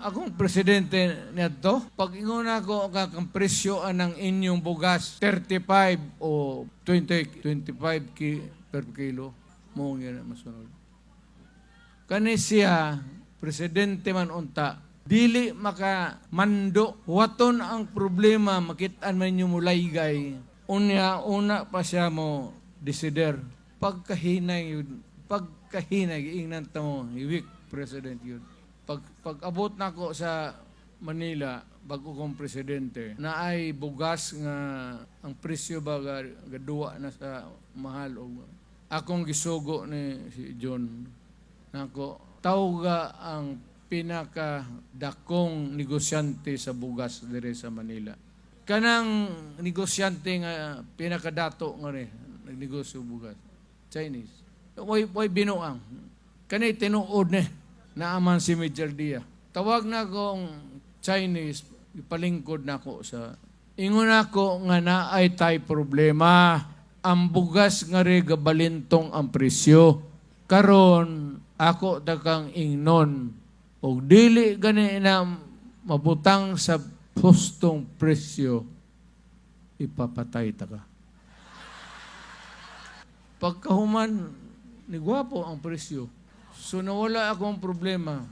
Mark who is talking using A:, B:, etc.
A: akong presidente nito, pag inguna ko kakang presyo ng inyong bugas, 35 o 25 per kilo, mo nga masunod. Kani siya, presidente man unta, dili maka mando, waton ang problema, makitaan man nyo mulaygay, una pa siya mo desider. Pagkahinay yun, ingnan ta mo, weak president yun. Pag abot na ko sa Manila, bago kong presidente, na ay bugas nga ang presyo ba gaduwa na sa mahal o akong gisugo ni si John nako tawga ang pinakadakong negosyante sa bugas dire sa Manila. Kanang negosyante nga pinakadato nga rin nagnegosyo bugas, Chinese. Way binuang. Kanay tinuod naaman si Major Dia. Tawag na kong Chinese, ipalingkod na ko sa ingon ako nga naay tay problema. Ang bugas nga rin gabalintong ang presyo. Karon ako takang ingnon o dili gani na mabutang sa hustong presyo, ipapatay ta ka. Pagkahuman, ni gwapo ang presyo. So nawala akong problema.